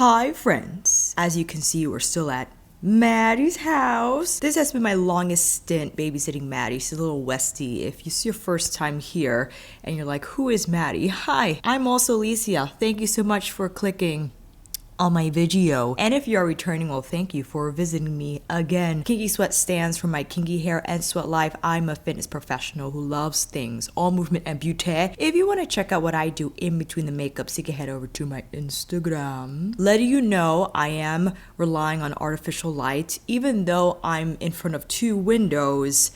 Hi friends, as you can see we're still at Maddie's house. This has been my longest stint babysitting Maddie. She's a little Westie. If it's your first time here and you're like, who is Maddie? Hi, I'm also Alicia. Thank you so much for clicking on my video. And if you are returning, well, thank you for visiting me again. KINKYSWEAT stands for my kinky hair and sweat life. I'm a fitness professional who loves things, all movement and beauty. If you want to check out what I do in between the makeups, you can head over to my Instagram. Letting you know I am relying on artificial light. Even though I'm in front of two windows,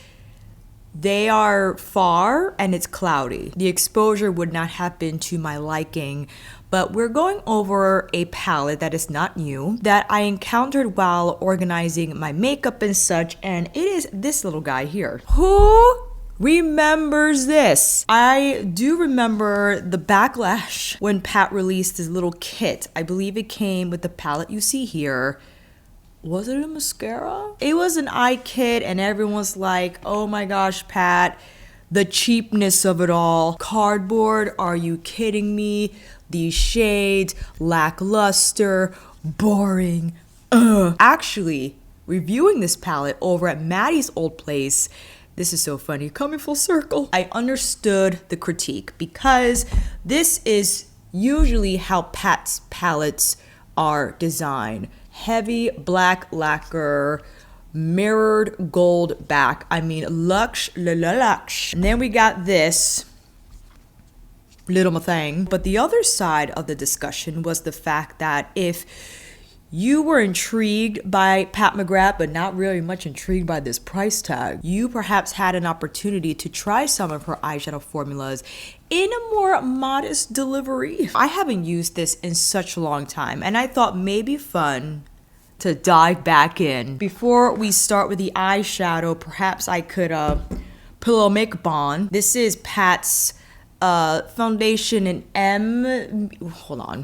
they are far and it's cloudy. The exposure would not have been to my liking, but we're going over a palette that is not new, that I encountered while organizing my makeup and such, and it is this little guy here. Who remembers this? I do remember the backlash when Pat released his little kit. I believe it came with the palette you see here. Was it a mascara? It was an eye kit and everyone's like, oh my gosh, Pat, the cheapness of it all. Cardboard, are you kidding me? These shades, lackluster, boring, Actually, reviewing this palette over at Maddie's old place, this is so funny, coming full circle. I understood the critique because this is usually how Pat's palettes are designed. Heavy black lacquer, mirrored gold back. I mean, LEWKS. And then we got this little thing. But the other side of the discussion was the fact that if you were intrigued by Pat McGrath, but not really much intrigued by this price tag, you perhaps had an opportunity to try some of her eyeshadow formulas in a more modest delivery. I haven't used this in such a long time, and I thought maybe fun to dive back in. Before we start with the eyeshadow, perhaps I could put a little makeup on. This is Pat's foundation in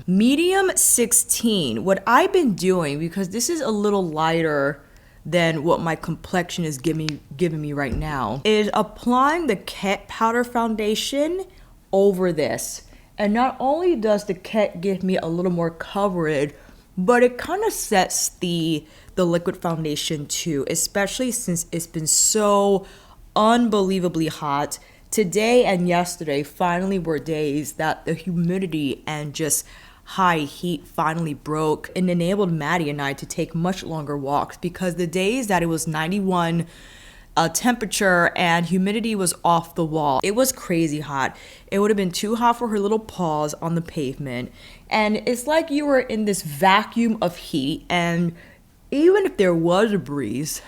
medium 16. What I've been doing, because this is a little lighter than what my complexion is giving me right now, is applying the Kett powder foundation over this. And not only does the Kett give me a little more coverage, but it kind of sets the liquid foundation too, especially since it's been so unbelievably hot. Today and yesterday finally were days that the humidity and just high heat finally broke and enabled Maddie and I to take much longer walks, because the days that it was 91 temperature and humidity was off the wall, it was crazy hot. It would have been too hot for her little paws on the pavement, and it's like you were in this vacuum of heat, and even if there was a breeze,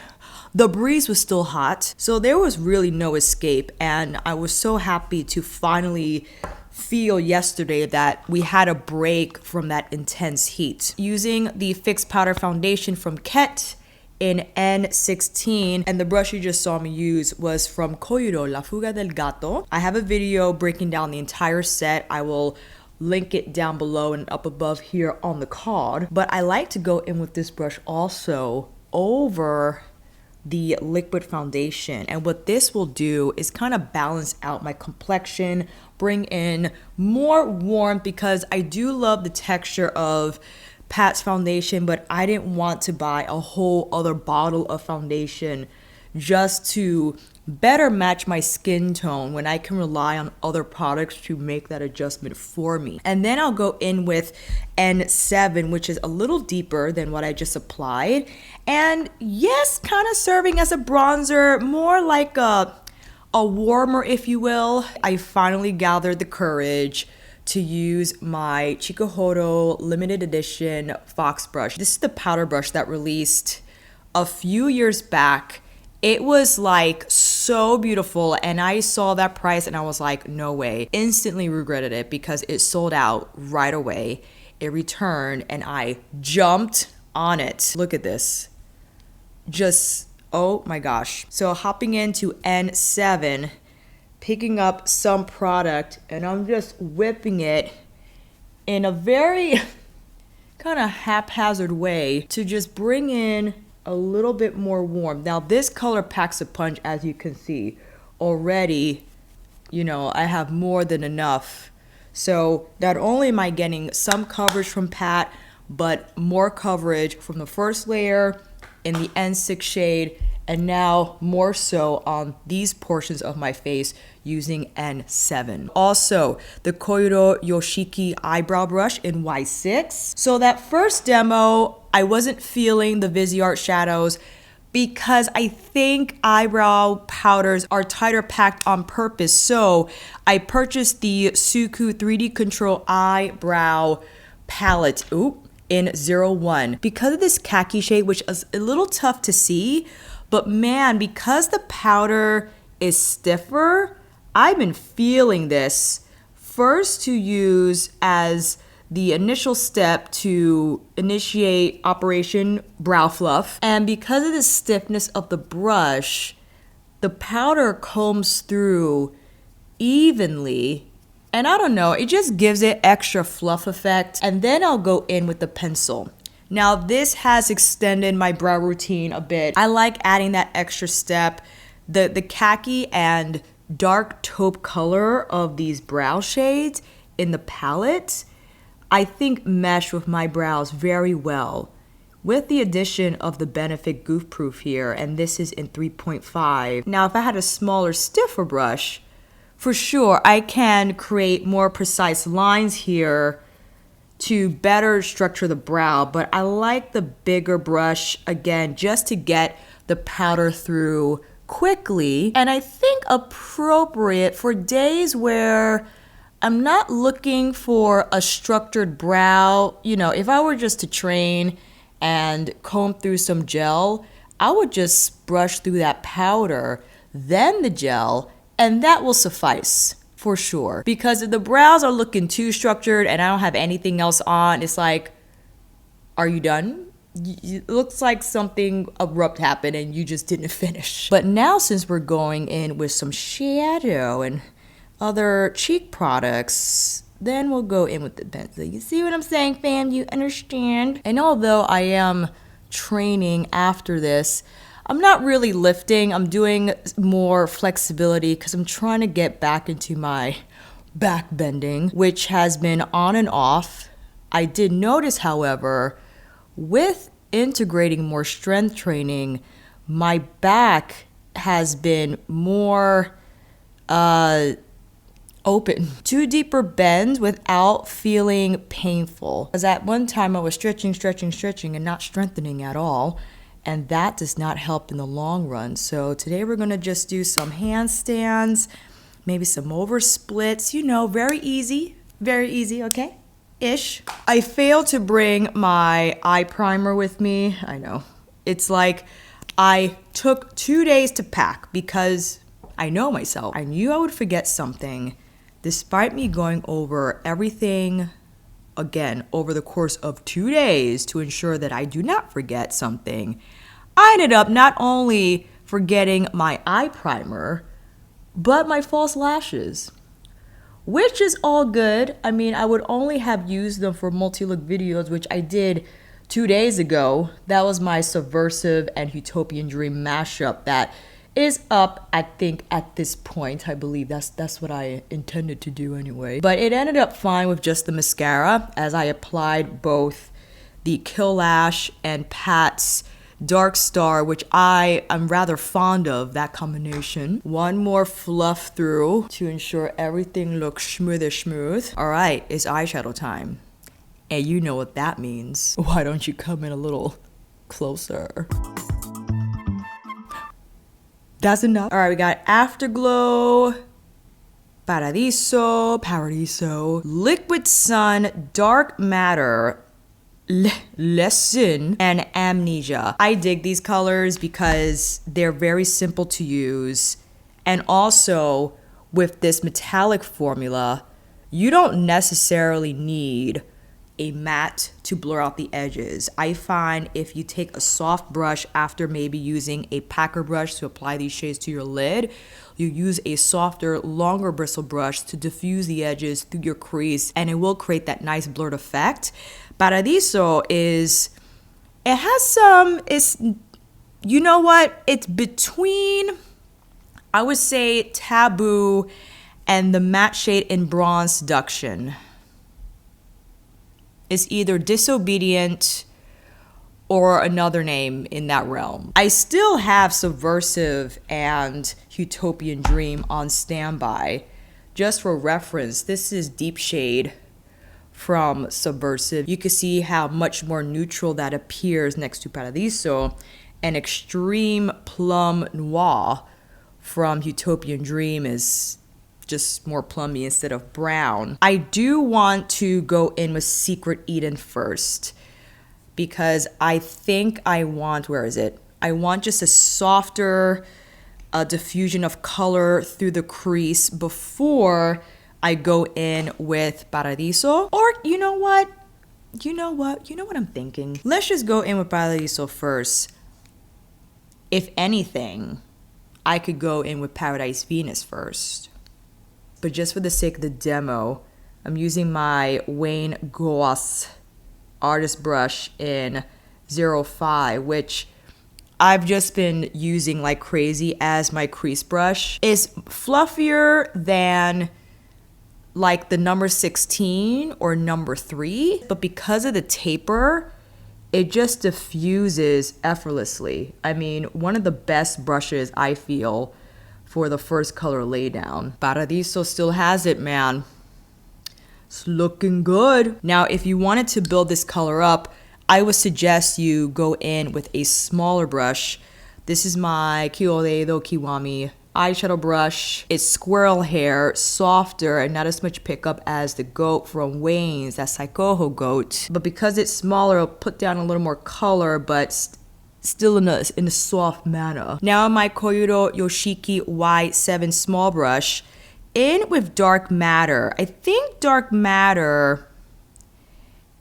the breeze was still hot, so there was really no escape. And I was so happy to finally feel yesterday that we had a break from that intense heat. Using the Fixx powder foundation from Kett in N16, and the brush you just saw me use was from Houkodou, La Fuga del Gato. I have a video breaking down the entire set. I will link it down below and up above here on the card. But I like to go in with this brush also over the liquid foundation, and what this will do is kind of balance out my complexion, bring in more warmth, because I do love the texture of Pat's foundation, but I didn't want to buy a whole other bottle of foundation just to better match my skin tone when I can rely on other products to make that adjustment for me. And then I'll go in with N7, which is a little deeper than what I just applied, and yes, kind of serving as a bronzer, more like a warmer, if you will. I finally gathered the courage to use my Tuckahoe limited edition Fox brush. This is the powder brush that released a few years back. It was like so beautiful, and I saw that price and I was like, no way. Instantly regretted it because it sold out right away. It returned and I jumped on it. Look at this. Just, oh my gosh. So hopping into N7, picking up some product, and I'm just whipping it in a very kind of haphazard way to just bring in a little bit more warmth. Now this color packs a punch, as you can see already. You know, I have more than enough. So not only am I getting some coverage from Pat, but more coverage from the first layer in the N6 shade, and now more so on these portions of my face using N7. Also, the Koiro Yoshiki eyebrow brush in Y6. So that first demo, I wasn't feeling the Viseart shadows because I think eyebrow powders are tighter packed on purpose. So I purchased the Suqqu 3D Control Eyebrow Palette in 01 because of this khaki shade, which is a little tough to see. But man, because the powder is stiffer, I've been feeling this first to use as the initial step to initiate Operation Brow Fluff. And because of the stiffness of the brush, the powder combs through evenly. And I don't know, it just gives it extra fluff effect. And then I'll go in with the pencil. Now this has extended my brow routine a bit. I like adding that extra step. The khaki and dark taupe color of these brow shades in the palette, I think mesh with my brows very well. With the addition of the Benefit Goof Proof here, and this is in 3.5. Now if I had a smaller, stiffer brush, for sure I can create more precise lines here to better structure the brow, but I like the bigger brush, again, just to get the powder through quickly, and I think appropriate for days where I'm not looking for a structured brow. You know, if I were just to train and comb through some gel, I would just brush through that powder, then the gel, and that will suffice. For sure. Because if the brows are looking too structured and I don't have anything else on, it's like, are you done? It looks like something abrupt happened and you just didn't finish. But now since we're going in with some shadow and other cheek products, then we'll go in with the pencil. You see what I'm saying, fam? You understand? And although I am training after this, I'm not really lifting. I'm doing more flexibility because I'm trying to get back into my back bending, which has been on and off. I did notice, however, with integrating more strength training, my back has been more open to deeper bends without feeling painful. Because at one time I was stretching and not strengthening at all. And that does not help in the long run. So today we're gonna just do some handstands, maybe some over splits, you know, very easy, okay? Ish. I failed to bring my eye primer with me. I know. It's like I took 2 days to pack because I know myself. I knew I would forget something despite me going over everything again over the course of 2 days to ensure that I do not forget something. I ended up not only forgetting my eye primer, but my false lashes, which is all good. I mean, I would only have used them for multi-look videos, which I did 2 days ago. That was my Subversive and Utopian Dream mashup that is up, I think, at this point. I believe that's what I intended to do anyway. But it ended up fine with just the mascara, as I applied both the Kill Lash and Pat's Dark Star, which I am rather fond of, that combination. One more fluff through to ensure everything looks smooth. All right, it's eyeshadow time. And you know what that means. Why don't you come in a little closer? That's enough. All right, we got Afterglow, Paradiso, Liquid Sun, Dark Matter, Lesson, and Amnesia. I dig these colors because they're very simple to use. And also, with this metallic formula, you don't necessarily need a matte to blur out the edges. I find if you take a soft brush after maybe using a packer brush to apply these shades to your lid, you use a softer, longer bristle brush to diffuse the edges through your crease, and it will create that nice blurred effect. Paradiso you know what? It's between, I would say, Taboo and the matte shade in Bronze Seduction. is either disobedient or another name in that realm. I still have Subversive and Utopian Dream on standby. Just for reference, this is Deep Shade from Subversive. You can see how much more neutral that appears next to Paradiso, and Extreme Plum Noir from Utopian Dream is just more plummy instead of brown. I do want to go in with Secret Eden first, because I think I want, where is it? I want just a softer diffusion of color through the crease before I go in with Paradiso. Or you know what? You know what I'm thinking? Let's just go in with Paradiso first. If anything, I could go in with Paradise Venus first. But just for the sake of the demo, I'm using my Wayne Goss artist brush in 05, which I've just been using like crazy as my crease brush. It's fluffier than like the number 16 or number 3, but because of the taper, it just diffuses effortlessly. I mean, one of the best brushes I feel for the first color laydown. Paradiso still has it, man. It's looking good. Now, if you wanted to build this color up, I would suggest you go in with a smaller brush. This is my Kyoreido Kiwami eyeshadow brush. It's squirrel hair, softer, and not as much pickup as the goat from Wayne's, that Tuckahoe goat. But because it's smaller, it'll put down a little more color, but still in a soft manner. Now my Koyuro Yoshiki Y7 small brush, in with Dark Matter. I think Dark Matter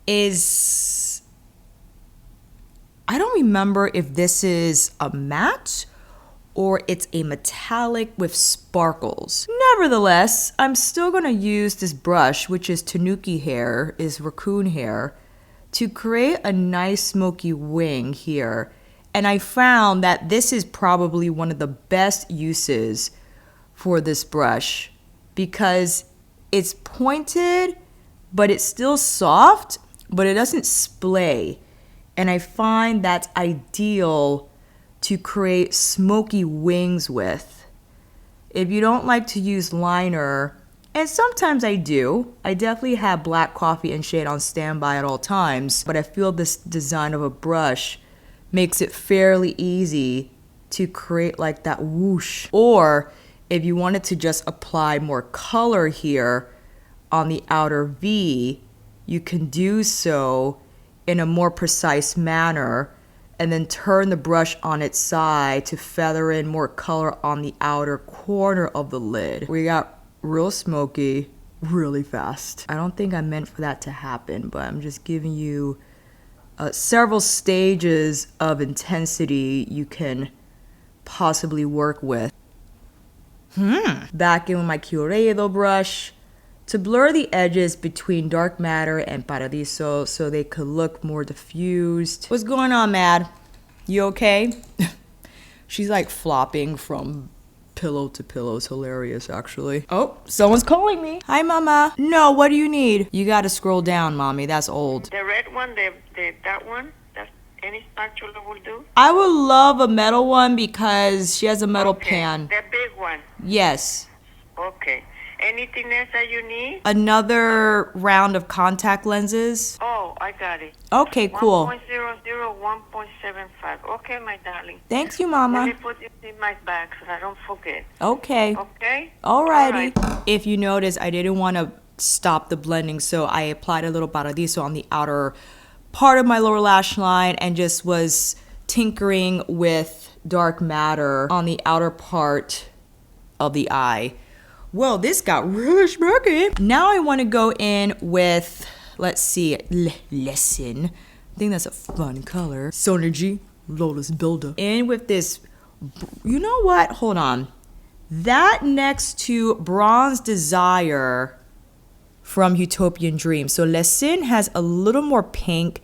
is, I don't remember if this is a matte or it's a metallic with sparkles. Nevertheless, I'm still gonna use this brush, which is Tanuki hair, is raccoon hair, to create a nice smoky wing here. And I found that this is probably one of the best uses for this brush, because it's pointed, but it's still soft, but it doesn't splay. And I find that's ideal to create smoky wings with. If you don't like to use liner, and sometimes I do, I definitely have black coffee and shade on standby at all times, but I feel this design of a brush makes it fairly easy to create like that whoosh. Or if you wanted to just apply more color here on the outer V, you can do so in a more precise manner and then turn the brush on its side to feather in more color on the outer corner of the lid. We got real smoky really fast. I don't think I meant for that to happen, but I'm just giving you several stages of intensity you can possibly work with. Back in with my Kyoreido brush to blur the edges between Dark Matter and Paradiso so they could look more diffused. What's going on, Mad? You okay? She's like flopping from pillow to pillow. It's hilarious, actually. Oh, someone's calling me. Hi, Mama. No, what do you need? You gotta scroll down, Mommy. That's old. The red one, that one? Any spatula will do? I would love a metal one because she has a metal pan. The big one? Yes. Okay. Anything else that you need? Another round of contact lenses. Oh, I got it. Okay, cool. 1.00, 1.75. Okay, my darling. Thanks you, Mama. Let me put it in my bag so I don't forget. Okay. Okay? Alrighty. All right. If you notice, I didn't want to stop the blending, so I applied a little Paradiso on the outer part of my lower lash line and just was tinkering with Dark Matter on the outer part of the eye. Whoa, this got really smoky. Now I want to go in with, let's see, Lesson. I think that's a fun color. Sonergy, Lotus Builder. In with this, you know what? Hold on. That next to Bronze Desire from Utopian Dream. So Lesson has a little more pink.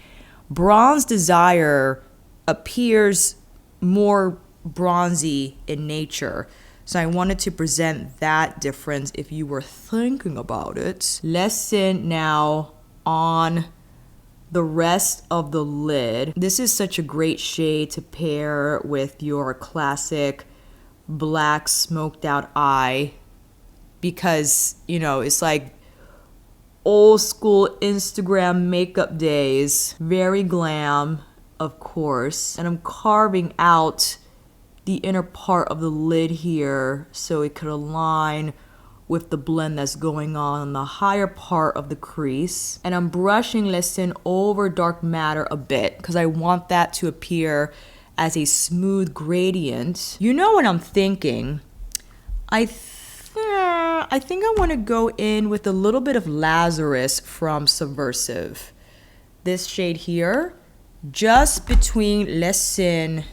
Bronze Desire appears more bronzy in nature. So I wanted to present that difference if you were thinking about it. Lesson now on the rest of the lid. This is such a great shade to pair with your classic black smoked out eye because, you know, it's like old school Instagram makeup days. Very glam, of course. And I'm carving out the inner part of the lid here so it could align with the blend that's going on the higher part of the crease. And I'm brushing Lessin over dark matter a bit because I want that to appear as a smooth gradient. You know what I'm thinking? I think I want to go in with a little bit of Lazarus from Subversive. This shade here, just between Lessin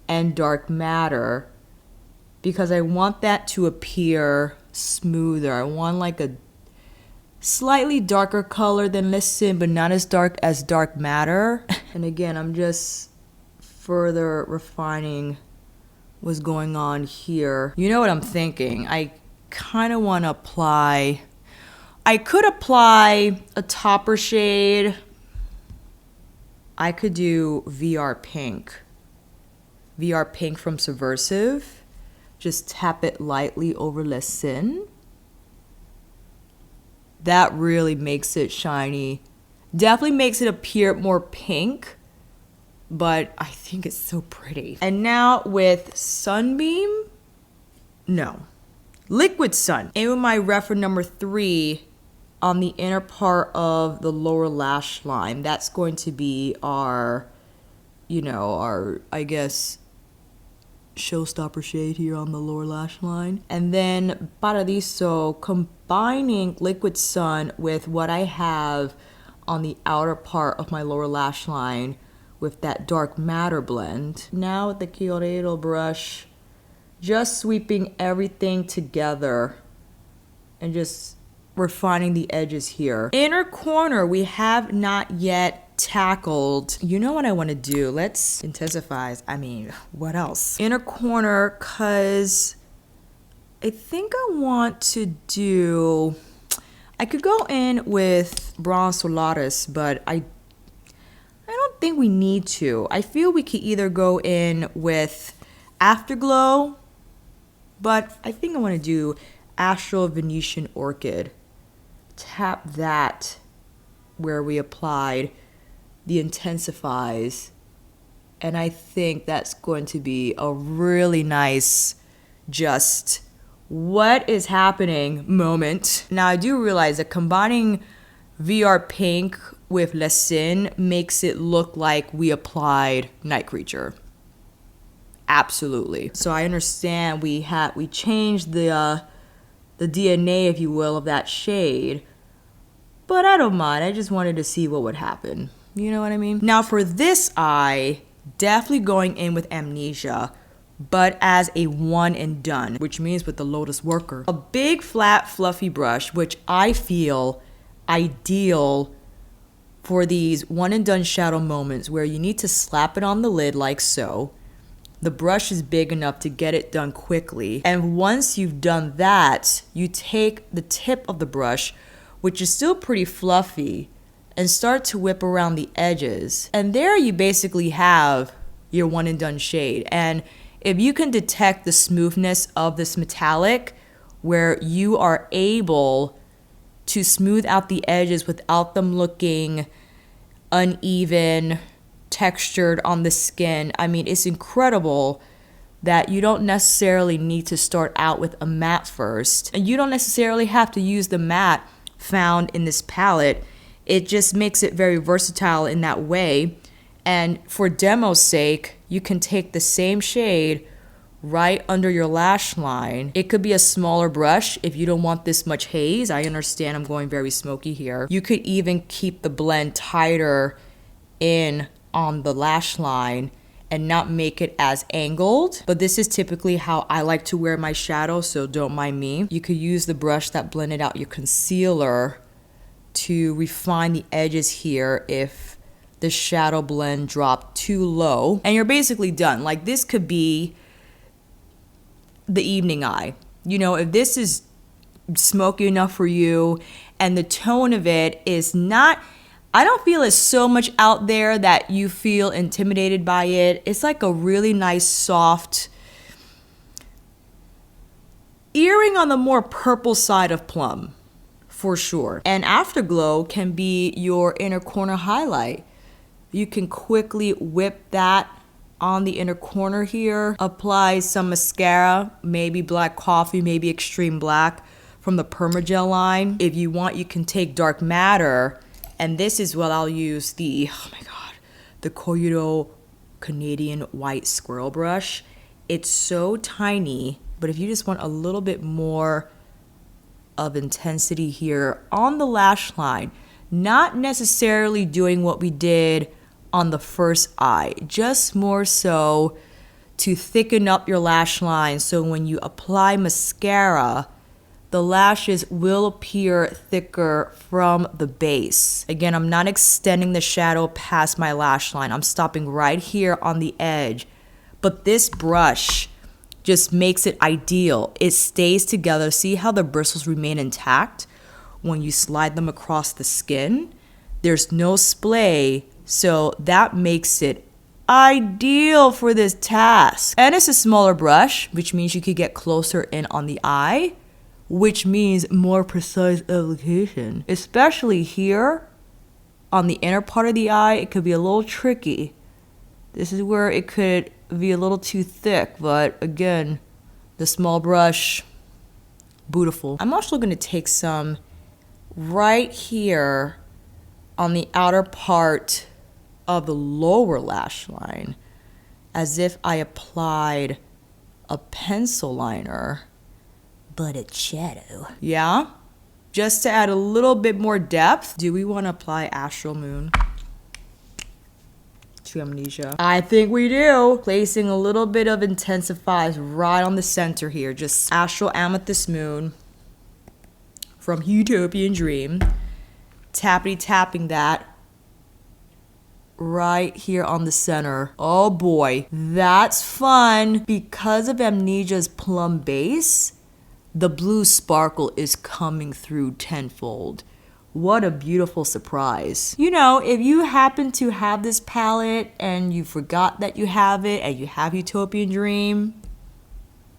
and dark matter, because I want that to appear smoother. I want like a slightly darker color than Lessin, but not as dark as dark matter. And again, I'm just further refining what's going on here. You know what I'm thinking? I kind of want to apply, I could apply a topper shade. I could do VR Pink from Subversive. Just tap it lightly over Lessin. That really makes it shiny. Definitely makes it appear more pink, but I think it's so pretty. And now with Sunbeam, no, Liquid Sun. And with my reference number 3 on the inner part of the lower lash line, that's going to be our, you know, our, I guess, showstopper shade here on the lower lash line. And then Paradiso, combining Liquid Sun with what I have on the outer part of my lower lash line with that dark matter blend. Now with the Kyoredo brush, just sweeping everything together and just refining the edges here. Inner corner, we have not yet tackled. You know what I want to do? Let's intensify. I mean, what else? Inner corner, cause I think I want to do, I could go in with Bronze Solaris, but I don't think we need to. I feel we could either go in with Afterglow, but I think I want to do Astral Venetian Orchid. Tap that where we applied the intensifies, and I think that's going to be a really nice just what is happening moment. Now I do realize that combining VR Pink with Lessin makes it look like we applied Night Creature. Absolutely. So I understand we changed the DNA, if you will, of that shade, but I don't mind. I just wanted to see what would happen. You know what I mean? Now for this eye, definitely going in with Amnesia, but as a one and done, which means with the Lotus Worker. A big flat fluffy brush, which I feel ideal for these one and done shadow moments where you need to slap it on the lid like so. The brush is big enough to get it done quickly. And once you've done that, you take the tip of the brush, which is still pretty fluffy, and start to whip around the edges. And there you basically have your one and done shade. And if you can detect the smoothness of this metallic, where you are able to smooth out the edges without them looking uneven, textured on the skin. I mean, it's incredible that you don't necessarily need to start out with a matte first. And you don't necessarily have to use the matte found in this palette. It just makes it very versatile in that way. And for demo's sake, you can take the same shade right under your lash line. It could be a smaller brush if you don't want this much haze. I understand I'm going very smoky here. You could even keep the blend tighter in on the lash line and not make it as angled. But this is typically how I like to wear my shadow, so don't mind me. You could use the brush that blended out your concealer to refine the edges here if the shadow blend dropped too low. And you're basically done. Like, this could be the evening eye. You know, if this is smoky enough for you and the tone of it is not, I don't feel it's so much out there that you feel intimidated by it. It's like a really nice, soft earring on the more purple side of plum, for sure. And Afterglow can be your inner corner highlight. You can quickly whip that on the inner corner here. Apply some mascara, maybe Black Coffee, maybe Extreme Black from the Permagel line. If you want, you can take Dark Matter, and this is what I'll use, the, oh my God, the Houkodou Canadian White Squirrel Brush. It's so tiny, but if you just want a little bit more of intensity here on the lash line, not necessarily doing what we did on the first eye, just more so to thicken up your lash line so when you apply mascara, the lashes will appear thicker from the base. Again, I'm not extending the shadow past my lash line. I'm stopping right here on the edge. But this brush just makes it ideal. It stays together. See how the bristles remain intact when you slide them across the skin? There's no splay, so that makes it ideal for this task. And it's a smaller brush, which means you could get closer in on the eye, which means more precise application. Especially here on the inner part of the eye, it could be a little tricky. This is where it could be a little too thick, but again, the small brush, beautiful. I'm also gonna take some right here on the outer part of the lower lash line, as if I applied a pencil liner, but a shadow. Yeah, just to add a little bit more depth. Do we want to apply Astral Moon to Amnesia? I think we do. Placing a little bit of intensifies right on the center here. Just Astral Amethyst Moon from Utopian Dream. Tapping that right here on the center. Oh boy, that's fun. Because of Amnesia's plum base, the blue sparkle is coming through tenfold. What a beautiful surprise. You know, if you happen to have this palette and you forgot that you have it and you have Utopian Dream,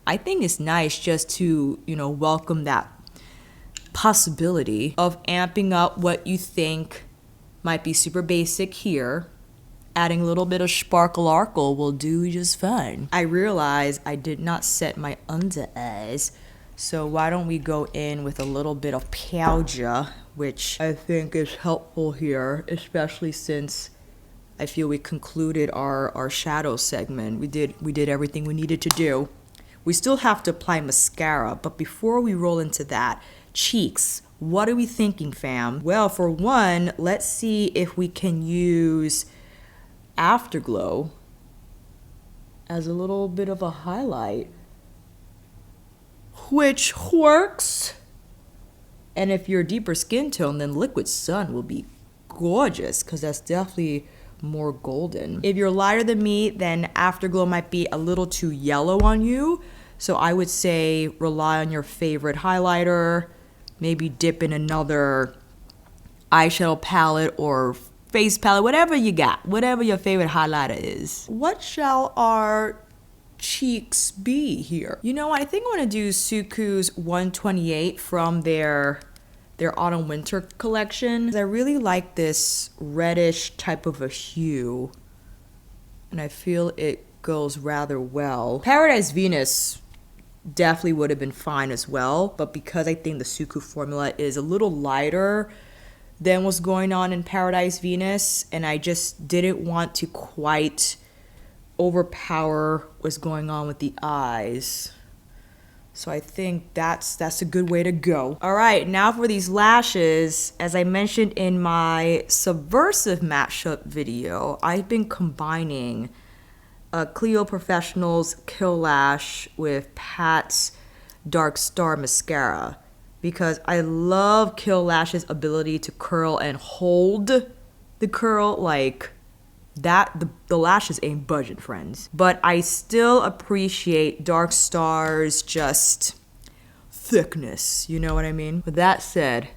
I think it's nice just to, you know, welcome that possibility of amping up what you think might be super basic here. Adding a little bit of sparkle will do just fine. I realize I did not set my under eyes, so why don't we go in with a little bit of powder, which I think is helpful here, especially since I feel we concluded our shadow segment. We did everything we needed to do. We still have to apply mascara, but before we roll into that, cheeks, what are we thinking, fam? Well, for one, let's see if we can use Afterglow as a little bit of a highlight, which works. And if you're a deeper skin tone, then Liquid Sun will be gorgeous because that's definitely more golden. If you're lighter than me, then Afterglow might be a little too yellow on you. So I would say rely on your favorite highlighter, maybe dip in another eyeshadow palette or face palette, whatever you got, whatever your favorite highlighter is. What shall our cheeks be here? You know, I think I'm gonna do Suqqu's 128 from their autumn winter collection. I really like this reddish type of a hue, and I feel it goes rather well. Paradise Venus definitely would have been fine as well, but because I think the Suqqu formula is a little lighter than what's going on in Paradise Venus, and I just didn't want to quite overpower what's going on with the eyes. So I think that's a good way to go. All right, now for these lashes. As I mentioned in my Subversive mashup video, I've been combining Clio Professional's Kill Lash with Pat's Dark Star Mascara because I love Kill Lash's ability to curl and hold the curl like that. The lashes ain't budget, friends. But I still appreciate Dark Star's just thickness, you know what I mean? With that said,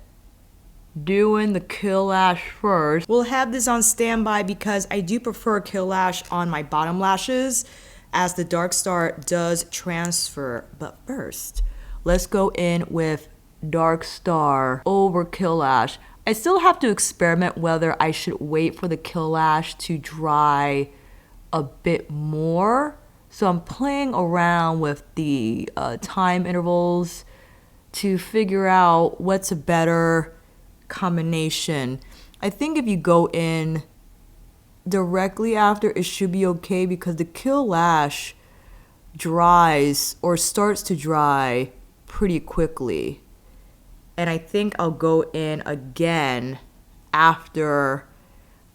doing the Kill Lash first. We'll have this on standby because I do prefer Kill Lash on my bottom lashes as the Dark Star does transfer. But first, let's go in with Dark Star over Kill Lash. I still have to experiment whether I should wait for the Kill Lash to dry a bit more. So I'm playing around with the time intervals to figure out what's a better combination. I think if you go in directly after, it should be okay because the Kill Lash dries or starts to dry pretty quickly. And I think I'll go in again after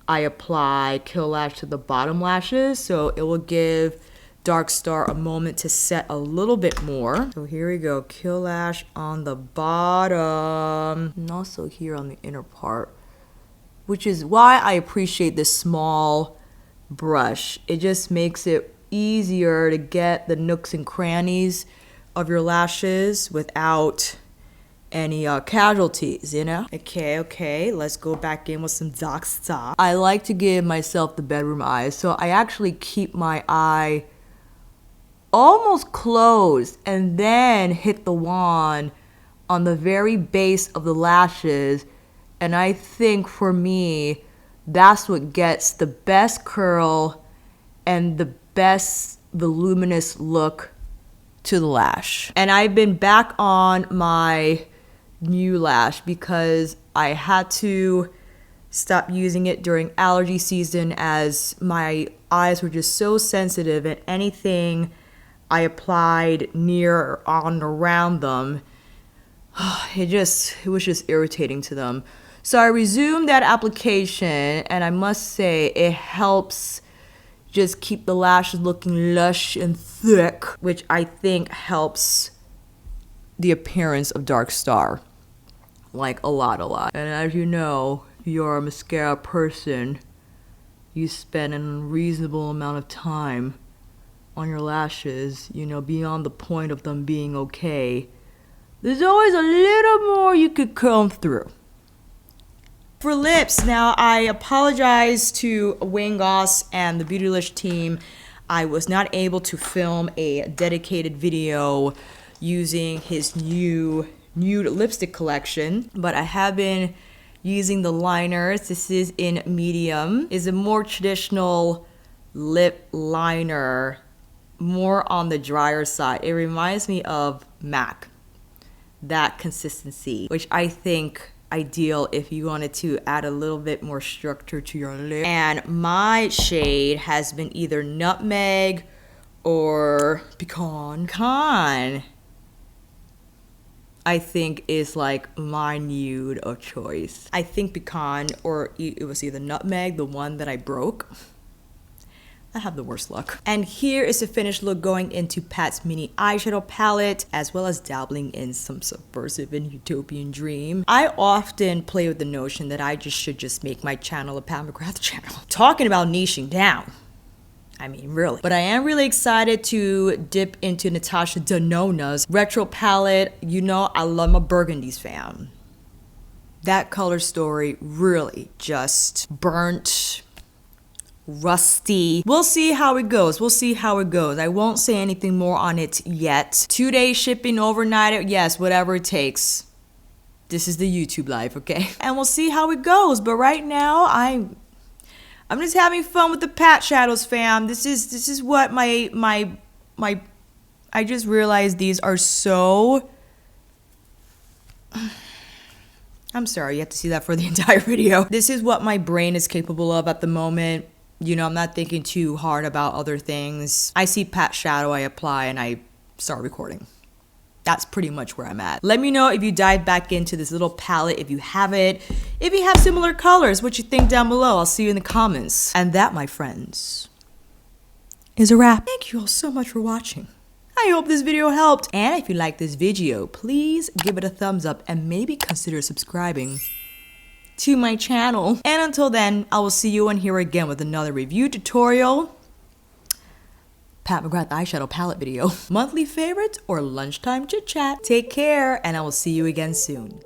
I apply Kill Lash to the bottom lashes. So it will give Dark Star a moment to set a little bit more. So here we go, Kill Lash on the bottom and also here on the inner part, which is why I appreciate this small brush. It just makes it easier to get the nooks and crannies of your lashes without any casualties, you know? Okay, let's go back in with some Dark Star. I like to give myself the bedroom eyes, so I actually keep my eye almost closed and then hit the wand on the very base of the lashes. And I think for me, that's what gets the best curl and the best voluminous look to the lash. And I've been back on my new lash because I had to stop using it during allergy season as my eyes were just so sensitive, and anything I applied near or on around them, it was just irritating to them. So I resumed that application, and I must say it helps just keep the lashes looking lush and thick, which I think helps the appearance of Dark Star, like a lot. And as you know, if you're a mascara person, you spend an unreasonable amount of time on your lashes, you know, beyond the point of them being okay. There's always a little more you could comb through. For lips, now I apologize to Wayne Goss and the Beautylish team. I was not able to film a dedicated video using his new Nude lipstick collection, but I have been using the liners. This is in medium. It's a more traditional lip liner, more on the drier side. It reminds me of MAC, that consistency, which I think ideal if you wanted to add a little bit more structure to your lip. And my shade has been either Nutmeg or Pecan. Pecan, I think, is like my nude of choice. I think Pecan, or it was either Nutmeg, the one that I broke. I have the worst luck. And here is the finished look going into Pat's mini eyeshadow palette, as well as dabbling in some subversive and utopian dream. I often play with the notion that I should just make my channel a Pat McGrath channel. Talking about niching down. I mean, really. But I am really excited to dip into Natasha Denona's Retro palette. You know, I love my burgundies, fam. That color story really just burnt, rusty. We'll see how it goes. I won't say anything more on it yet. 2-day shipping overnight. Yes, whatever it takes. This is the YouTube life, okay? And we'll see how it goes. But right now, I'm just having fun with the pat shadows, fam. This is what my I just realized these are so. I'm sorry, you have to see that for the entire video. This is what my brain is capable of at the moment. You know, I'm not thinking too hard about other things. I see pat shadow, I apply, and I start recording. That's pretty much where I'm at. Let me know if you dive back into this little palette, if you have it. If you have similar colors, what you think down below. I'll see you in the comments. And that, my friends, is a wrap. Thank you all so much for watching. I hope this video helped. And if you like this video, please give it a thumbs up and maybe consider subscribing to my channel. And until then, I will see you on here again with another review tutorial, Pat McGrath eyeshadow palette video, monthly favorites, or lunchtime chit chat. Take care, and I will see you again soon.